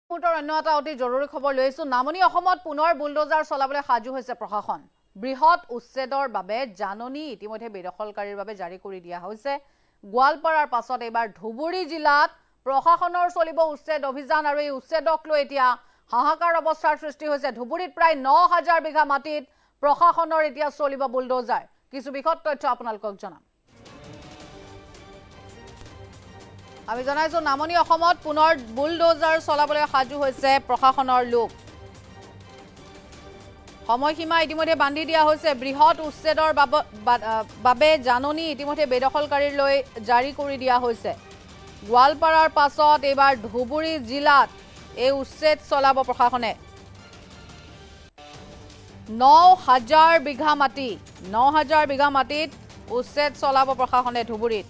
অন্য এটা অতি জৰুৰী খবৰ লৈছো নামনি অসমত পুনৰ বুলডোজাৰ চলাবলৈ সাজু হৈছে প্ৰশাসন বৃহৎ উচ্ছেদৰ বাবে জাননী ইতিমধ্যে বেদখলকাৰীৰ বাবে জাৰি কৰি দিয়া হৈছে গোৱালপাৰাৰ পাছত এবাৰ ধুবুৰী জিলাত প্ৰশাসনৰ চলিব উচ্ছেদ অভিযান আৰু এই উচ্ছেদক লৈ এতিয়া হাহাকাৰ অৱস্থাৰ সৃষ্টি হৈছে ধুবুৰীত প্ৰায় ৯০০০ বিঘা মাটিত প্ৰশাসনৰ এতিয়া চলিব বুলডোজাৰ কিছু বিশদ তথ্য আপোনালোকক জনাম আমি জানাইছো নামনি অসমত পুনৰ বুলডোজাৰ চলাবলৈ সাজু হৈছে প্ৰশাসনৰ লোক সময়সীমা ইতিমধ্যে বান্ধি দিয়া হৈছে বৃহৎ উচ্ছেদৰ বাবে জাননী ইতিমধ্যে বেদখলকাৰীৰ লৈ জাৰি কৰি দিয়া হৈছে গোৱালপাৰাৰ পাছত এবাৰ ধুবুৰী জিলাত এই উচ্ছেদ চলাব প্ৰশাসনে ৯০০০ বিঘা মাটিত উচ্ছেদ চলাব প্ৰশাসনে ধুবুৰীত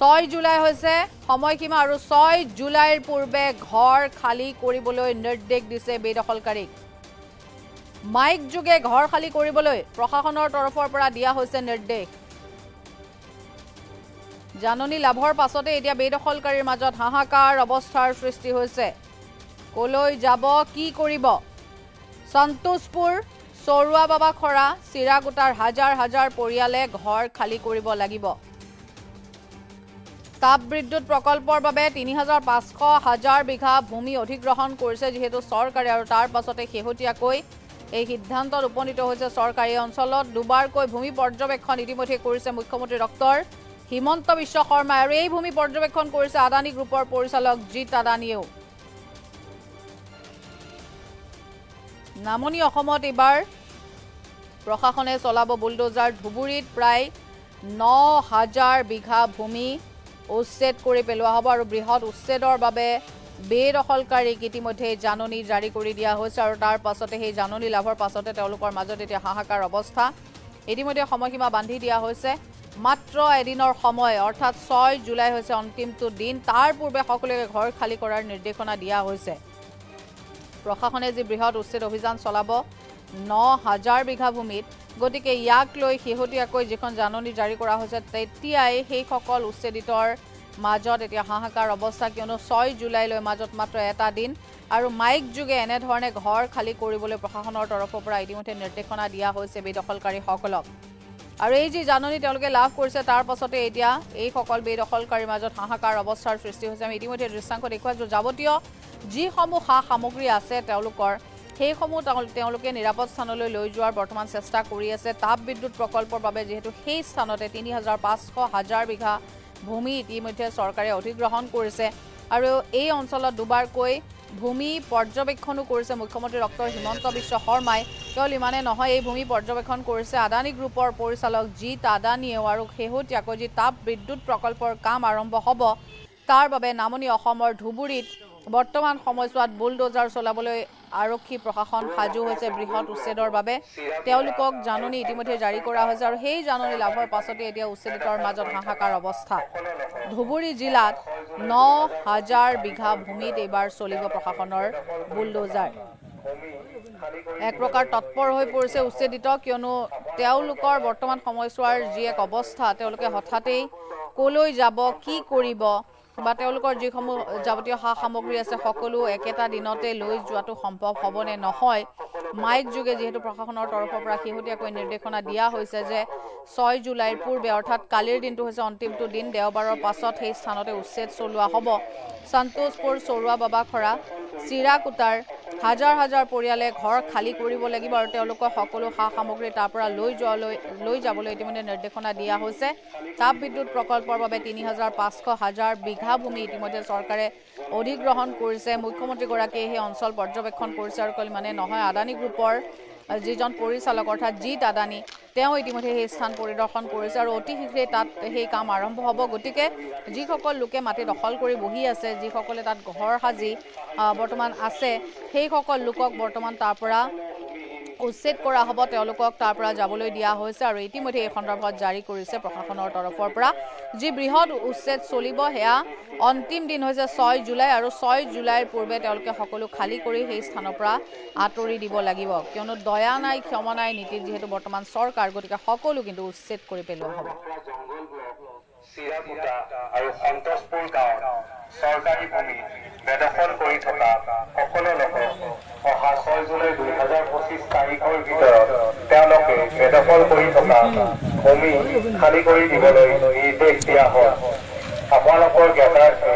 ৬ জুলাই হৈছে সময়সীমা আৰু ৬ জুলাইৰ পূৰ্বে ঘৰ খালি কৰিবলৈ নিৰ্দেশ দিছে বেদখলকাৰীক মাইক যোগে ঘৰ খালি কৰিবলৈ প্ৰশাসনৰ তৰফৰ পৰা দিয়া হৈছে নিৰ্দেশ জাননী লাভৰ পাছতে এতিয়া বেদখলকাৰীৰ মাজত হাহাকাৰ অৱস্থাৰ সৃষ্টি হৈছে কলৈ যাব কি কৰিব সন্তোষপুৰ সৰুৱা বাবা খৰা চিৰাগুটাৰ হাজাৰ হাজাৰ পৰিয়ালে ঘৰ খালি কৰিব লাগিব তাপ বিদ্যুৎ প্ৰকল্পৰ বাবে ৩৫০০ বিঘা ভূমি অধিগ্ৰহণ কৰিছে যেহেতু চৰকাৰে আৰু তাৰ পাছতে শেহতীয়াকৈ এই সিদ্ধান্তত উপনীত হৈছে চৰকাৰী অঞ্চলত দুবাৰকৈ ভূমি পৰ্যবেক্ষণ ইতিমধ্যে কৰিছে মুখ্যমন্ত্ৰী ডক্টৰ হিমন্ত বিশ্ব শৰ্মাই আৰু এই ভূমি পৰ্যবেক্ষণ কৰিছে আদানী গ্ৰুপৰ পৰিচালক জিত আদানীয়েও নামনি অসমত এবাৰ প্ৰশাসনে চলাব বুলডোজাৰ ধুবুৰীত প্ৰায় ৯০০০ বিঘা ভূমি উচ্ছেদ কৰি পেলোৱা হ'ব আৰু বৃহৎ উচ্ছেদৰ বাবে বেদখলকাৰীক ইতিমধ্যে জাননী জাৰি কৰি দিয়া হৈছে আৰু তাৰ পাছতে সেই জাননী লাভৰ পাছতে তেওঁলোকৰ মাজত এতিয়া হাহাকাৰ অৱস্থা ইতিমধ্যে সময়সীমা বান্ধি দিয়া হৈছে মাত্ৰ এদিনৰ সময় অৰ্থাৎ ৬ জুলাই হৈছে অন্তিমটো দিন তাৰ পূৰ্বে সকলোকে ঘৰ খালি কৰাৰ নিৰ্দেশনা দিয়া হৈছে প্ৰশাসনে যি বৃহৎ উচ্ছেদ অভিযান চলাব ৯০০০ বিঘা ভূমিত গতিকে ইয়াক লৈ শেহতীয়াকৈ যিখন জাননী জাৰি কৰা হৈছে তেতিয়াই সেই সকল উচ্ছেদিতৰ মাজত এতিয়া হাহাকাৰ অৱস্থা কিয়নো ৬ জুলাইলৈ মাজত মাত্ৰ এটা দিন আৰু মাইক যোগে এনেধৰণে ঘৰ খালি কৰিবলৈ প্ৰশাসনৰ তৰফৰ পৰা ইতিমধ্যে নিৰ্দেশনা দিয়া হৈছে বেদখলকাৰীসকলক আৰু এই যি জাননী তেওঁলোকে লাভ কৰিছে তাৰ পাছতে এতিয়া এই সকল বেদখলকাৰীৰ মাজত হাহাকাৰ অৱস্থাৰ সৃষ্টি হৈছে আমি ইতিমধ্যে দৃশ্যাংশ দেখুৱাইছো যাৱতীয় যিসমূহ সা সামগ্ৰী আছে তেওঁলোকৰ সেইসমূহ তেওঁলোকে নিৰাপদ স্থানলৈ লৈ যোৱাৰ বৰ্তমান চেষ্টা কৰি আছে তাপ বিদ্যুৎ প্ৰকল্পৰ বাবে যেহেতু সেই স্থানতে ৩৫০০ বিঘা ভূমি ইতিমধ্যে চৰকাৰে অধিগ্ৰহণ কৰিছে আৰু এই অঞ্চলত দুবাৰকৈ ভূমি পৰ্যবেক্ষণো কৰিছে মুখ্যমন্ত্ৰী ডক্টৰ হিমন্ত বিশ্ব শৰ্মাই কেৱল ইমানে নহয় এই ভূমি পৰ্যবেক্ষণ কৰিছে আদানী গ্ৰুপৰ পৰিচালক জিত আদানীয়েও আৰু শেহতীয়াকৈ যি তাপ বিদ্যুৎ প্ৰকল্পৰ কাম আৰম্ভ হ'ব তাৰ বাবে নামনি অসমৰ ধুবুৰীত বৰ্তমান সময়ছোৱাত বুলডোজাৰ চলাবলৈ আৰক্ষী প্ৰশাসন সাজু হৈছে বৃহৎ উচ্ছেদৰ বাবে তেওঁলোকক জাননী ইতিমধ্যে জাৰি কৰা হৈছে আৰু সেই জাননী লাভৰ পাছতে এতিয়া উচ্ছেদিতৰ মাজত হাহাকাৰ অৱস্থা ধুবুৰী জিলাত ৯০০০ বিঘা ভূমিত এইবাৰ চলিব প্ৰশাসনৰ বুলডোজাৰ এক প্ৰকাৰ তৎপৰ হৈ পৰিছে উচ্ছেদিত কিয়নো তেওঁলোকৰ বৰ্তমান সময়ছোৱাৰ যি এক অৱস্থা তেওঁলোকে হঠাতেই কলৈ যাব কি কৰিব বা তেওঁলোকৰ যিসমূহ যাৱতীয় সা সামগ্ৰী আছে সকলো একেটা দিনতে লৈ যোৱাটো সম্ভৱ হ'বনে নহয় মাইক যোগে যেহেতু প্ৰশাসনৰ তৰফৰ পৰা শেহতীয়াকৈ নিৰ্দেশনা দিয়া হৈছে যে ৬ জুলাইৰ পূৰ্বে অৰ্থাৎ কালিৰ দিনটো হৈছে অন্তিমটো দিন দেওবাৰৰ পাছত সেই স্থানতে উচ্ছেদ চলোৱা হ'ব সন্তোষপুৰ সৰুৱা বাবা খৰা চিৰাকুটাৰ হাজাৰ হাজাৰ পৰিয়ালে ঘৰ খালি কৰিব লাগিব আৰু তেওঁলোকৰ সকলো সা সামগ্ৰী তাৰ পৰা লৈ যাবলৈ ইতিমধ্যে নিৰ্দেশনা দিয়া হৈছে তাপ বিদ্যুৎ প্ৰকল্পৰ বাবে ৩৫০০ বিঘা ভূমি ইতিমধ্যে চৰকাৰে অধিগ্ৰহণ কৰিছে মুখ্যমন্ত্ৰীগৰাকীয়ে সেই অঞ্চল পৰ্যবেক্ষণ কৰিছে আৰু কেৱল মানে নহয় আদানী গ্ৰুপৰ যিজন পৰিচালক অৰ্থাৎ জিত আদানী তেওঁ ইতিমধ্যে সেই স্থান পৰিদৰ্শন কৰিছে আৰু অতি শীঘ্ৰে তাত সেই কাম আৰম্ভ হ'ব গতিকে যিসকল লোকে মাটি দখল কৰি বহি আছে যিসকলে তাত ঘৰ সাজি বৰ্তমান আছে সেইসকল লোকক বৰ্তমান তাৰ পৰা উচ্ছেদ কৰা হ'ব তেওঁলোকক তাৰ পৰা যাবলৈ দিয়া হৈছে আৰু ইতিমধ্যে এই সন্দৰ্ভত জাৰি কৰিছে প্ৰশাসনৰ তৰফৰ পৰা যি বৃহৎ উচ্ছেদ চলিব হেয়া অন্তিম দিন হৈছে ৬ জুলাই আৰু ৬ জুলাইৰ পূৰ্বে তেওঁলোকে সকলো খালি কৰি সেই স্থানৰ পৰা আঁতৰি দিব লাগিব কিয়নো দয়া নাই ক্ষমা নাই নীতিত যেহেতু বৰ্তমান চৰকাৰ গতিকে সকলো কিন্তু উচ্ছেদ কৰি পেলোৱা হ'ব চিৰাকুটা আৰু সন্তোষপুৰ গাঁৱত চৰকাৰী ভূমি বেদখল কৰি থকা সকলো লোকক অহা 6 জুলাই 2025 তাৰিখৰ ভিতৰত তেওঁলোকে বেদখল কৰি থকা ভূমি খালী কৰি দিবলৈ নিৰ্দেশ দিয়া হ'ল। আপোনালোকৰ জ্ঞাতাৰ্থে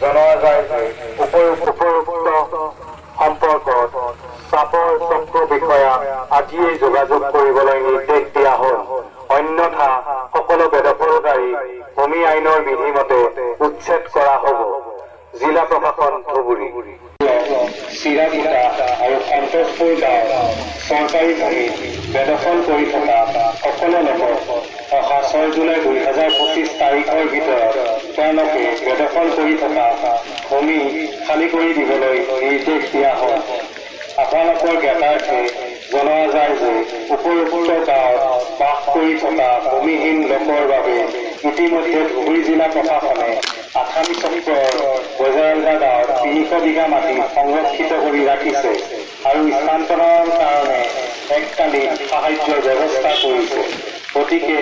জনোৱা যায় যে উপৰোক্ত সম্পৰ্কত চাপৰ চক্ৰ বিষয়া আজিয়েই যোগাযোগ কৰিবলৈ নিৰ্দেশ দিয়া হ'ল। অন্যথা সকলো বেদখলকাৰী ভূমি আইনৰ বিধিমতে উচ্ছেদ কৰা হ'ব। জিলা প্ৰশাসন ধুবুৰী। চিৰাকুটা আৰু সন্তোষপুৰ গাঁৱত চৰকাৰী ভূমি বেদখল কৰি থকা সকলো লোকক অহা 6 জুলাই 2025 তাৰিখৰ ভিতৰত তেওঁলোকে বেদখল কৰি থকা ভূমি খালী কৰি দিবলৈ নিৰ্দেশ দিয়া হ'ল। আপোনালোকৰ জ্ঞাতাৰ্থে জনোৱা যায় যে উপৰোক্ত গাঁৱত বাস কৰি থকা ভূমিহীন লোকৰ বাবে ইতিমধ্যে ধুবুৰী জিলা প্ৰশাসনে আথানি চক্ৰৰ বজাৰগা গাঁৱত 300 বিঘা মাটি সংৰক্ষিত কৰি ৰাখিছে আৰু স্থানান্তৰৰ কাৰণে এককালীন সাহায্যৰ ব্যৱস্থা কৰিছে। গতিকে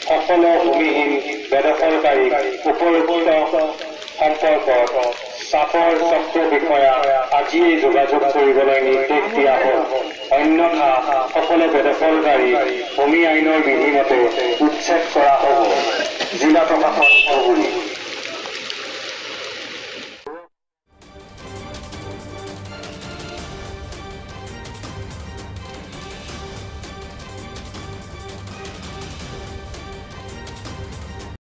সকলো ভূমিহীন বেদখলকাৰীক উপৰোক্ত সম্পৰ্কত চাপৰ চক্ৰ বিষয়া আজিয়েই যোগাযোগ কৰিবলৈ নিৰ্দেশ দিয়া হ'ল। অন্যথা সকলো বেদখলকাৰী ভূমি আইনৰ বিধিমতে উচ্ছেদ কৰা হ'ব। জিলা প্ৰশাসন ধুবুৰী।